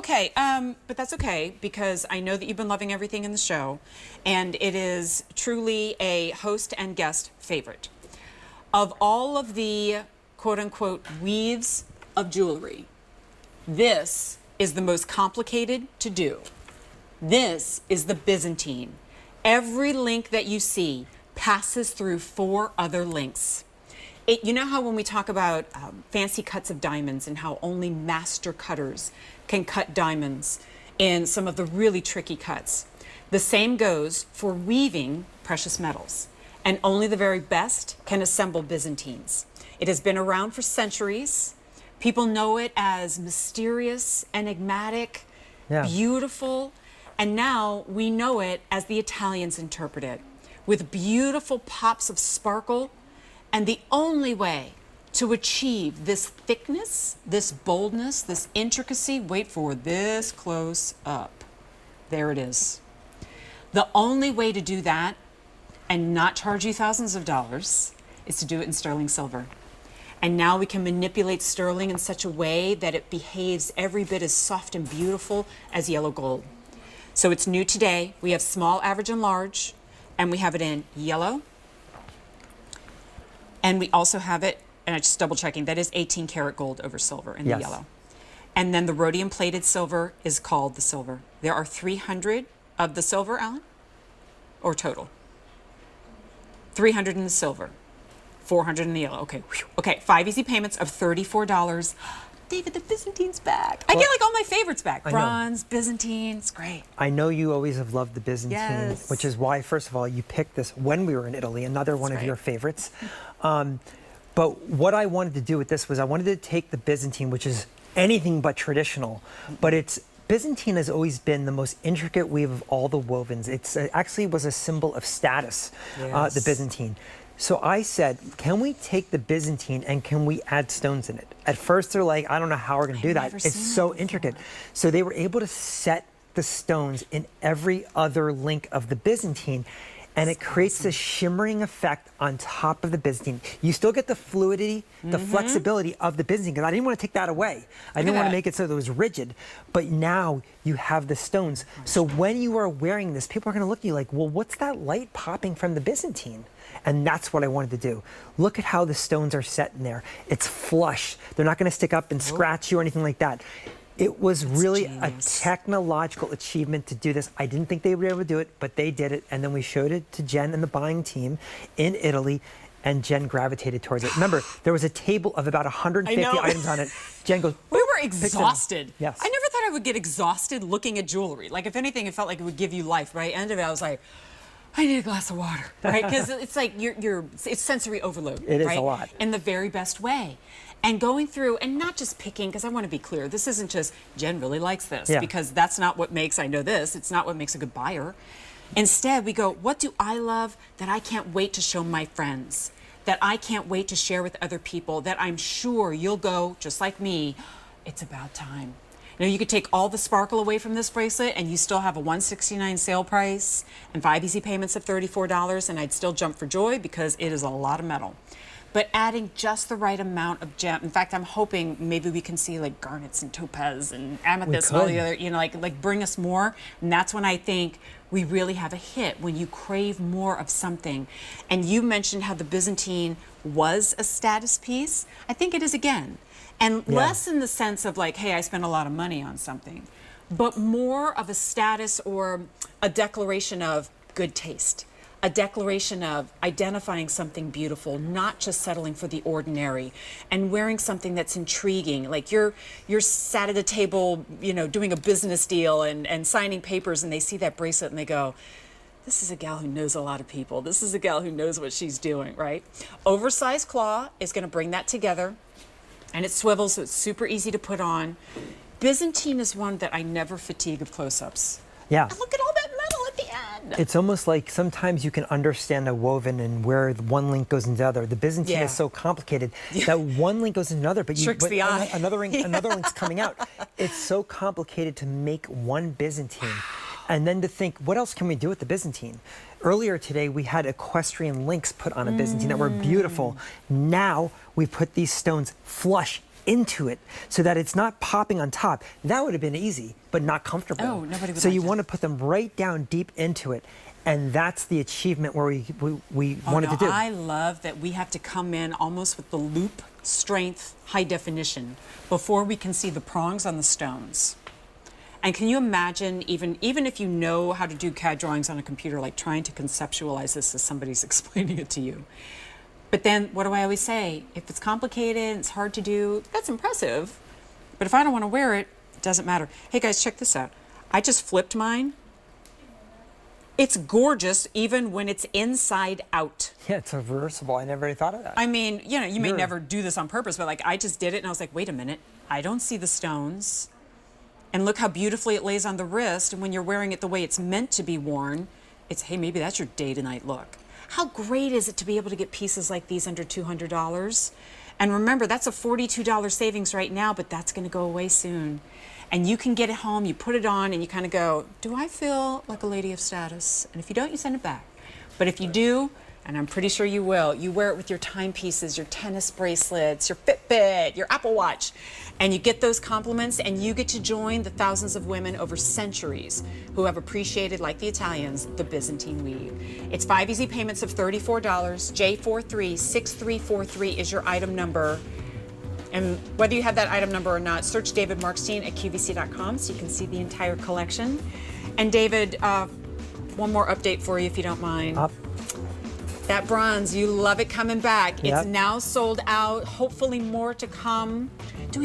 Okay, but that's okay because I know that you've been loving everything in the show, and it is truly a host and guest favorite. Of all of the quote-unquote weaves of jewelry, this is the most complicated to do. This is the Byzantine. Every link that you see passes through 4 other links. You know how when we talk about fancy cuts of diamonds and how only master cutters can cut diamonds in some of the really tricky cuts, the same goes for weaving precious metals. And only the very best can assemble Byzantines. It has been around for centuries. People know it as mysterious, enigmatic, beautiful, and now we know it as the Italians interpret it, with beautiful pops of sparkle. And the only way to achieve this thickness, this boldness, this intricacy, wait for this close up. There it is. The only way to do that and not charge you thousands of dollars is to do it in sterling silver. And now we can manipulate sterling in such a way that it behaves every bit as soft and beautiful as yellow gold. So it's new today. We have small, average, and large, and we have it in yellow. And we also have it, and I'm just double checking, that is 18 karat gold over silver in the yellow. And then the rhodium plated silver is called the silver. There are 300 of the silver, Alan? Or total? 300 in the silver, 400 in the yellow. Okay, whew. Okay, 5 easy payments of $34. David, the Byzantine's back. I get like all my favorites back. Bronze, Byzantine, it's great. I know you always have loved the Byzantine, Yes. which is why, first of all, you picked this when we were in Italy, another one of your favorites. But what I wanted to do with this was I wanted to take the Byzantine, which is anything but traditional, but Byzantine has always been the most intricate weave of all the wovens. It actually was a symbol of status, the Byzantine. So I said, can we take the Byzantine and can we add stones in it? At first they're like, I don't know how we're gonna do that. It's so intricate. So they were able to set the stones in every other link of the Byzantine, and it creates this shimmering effect on top of the Byzantine. You still get the fluidity, the flexibility of the Byzantine, because I didn't want to take that away. I didn't want to make it so that it was rigid, but now you have the stones. So when you are wearing this, people are going to look at you like, well, what's that light popping from the Byzantine? And that's what I wanted to do. Look at how the stones are set in there. It's flush. They're not going to stick up and scratch you or anything like that. It was really a technological achievement to do this. I didn't think they would be able to do it, but they did it. And then we showed it to Jen and the buying team in Italy, and Jen gravitated towards it. Remember, there was a table of about 150 items on it. Jen goes, we were exhausted. Yes. I never thought I would get exhausted looking at jewelry. Like, if anything, it felt like it would give you life. By the end of it, I was like, I need a glass of water, right? Because it's like it's sensory overload. It is a lot. In the very best way. And going through, and not just picking, because I want to be clear, this isn't just, Jen really likes this, because that's not what makes, I know this, it's not what makes a good buyer. Instead, we go, what do I love that I can't wait to show my friends, that I can't wait to share with other people, that I'm sure you'll go, just like me, it's about time. Now, you could take all the sparkle away from this bracelet and you still have a $169 sale price and 5 easy payments of $34, and I'd still jump for joy because it is a lot of metal. But adding just the right amount of gem. In fact, I'm hoping maybe we can see like garnets and topaz and amethyst and all the other, you know, like bring us more. And that's when I think we really have a hit, when you crave more of something. And you mentioned how the Byzantine was a status piece. I think it is again. And less in the sense of like, hey, I spent a lot of money on something, but more of a status or a declaration of good taste. A declaration of identifying something beautiful, not just settling for the ordinary, and wearing something that's intriguing. Like you're sat at a table, you know, doing a business deal and signing papers, and they see that bracelet and they go, this is a gal who knows a lot of people. This is a gal who knows what she's doing, right? Oversized claw is going to bring that together, and it swivels, so it's super easy to put on. Byzantine is one that I never fatigue of close-ups. Yeah. And look at all that metal at the end. It's almost like sometimes you can understand a woven and where one link goes into the other. The Byzantine is so complicated that one link goes into another, but the eye. Another link's coming out. It's so complicated to make one Byzantine. And then to think, what else can we do with the Byzantine? Earlier today, we had equestrian links put on a Byzantine that were beautiful. Now we put these stones flush into it so that it's not popping on top. That would have been easy, but not comfortable. Oh, nobody would So like you that. want to put them right down deep into it. And that's the achievement where we wanted to do. I love that we have to come in almost with the loop strength high definition before we can see the prongs on the stones. And can you imagine, even if you know how to do CAD drawings on a computer, like trying to conceptualize this as somebody's explaining it to you. But then what do I always say? If it's complicated, it's hard to do, that's impressive. But if I don't want to wear it, it doesn't matter. Hey guys, check this out. I just flipped mine. It's gorgeous even when it's inside out. Yeah, it's reversible. I never really thought of that. I mean, you know, you may never do this on purpose, but like I just did it and I was like, wait a minute, I don't see the stones. And look how beautifully it lays on the wrist. And when you're wearing it the way it's meant to be worn, it's, hey, maybe that's your day to night look. How great is it to be able to get pieces like these under $200? And remember, that's a $42 savings right now, but that's going to go away soon. And you can get it home, you put it on, and you kind of go, do I feel like a lady of status? And if you don't, you send it back. But if you do, and I'm pretty sure you will, you wear it with your timepieces, your tennis bracelets, your Fitbit, your Apple Watch, and you get those compliments, and you get to join the thousands of women over centuries who have appreciated, like the Italians, the Byzantine weave. It's 5 easy payments of $34. J436343 is your item number. And whether you have that item number or not, search David Markstein at QVC.com so you can see the entire collection. And David, one more update for you if you don't mind. That bronze, you love it coming back. Yep. It's now sold out, hopefully more to come.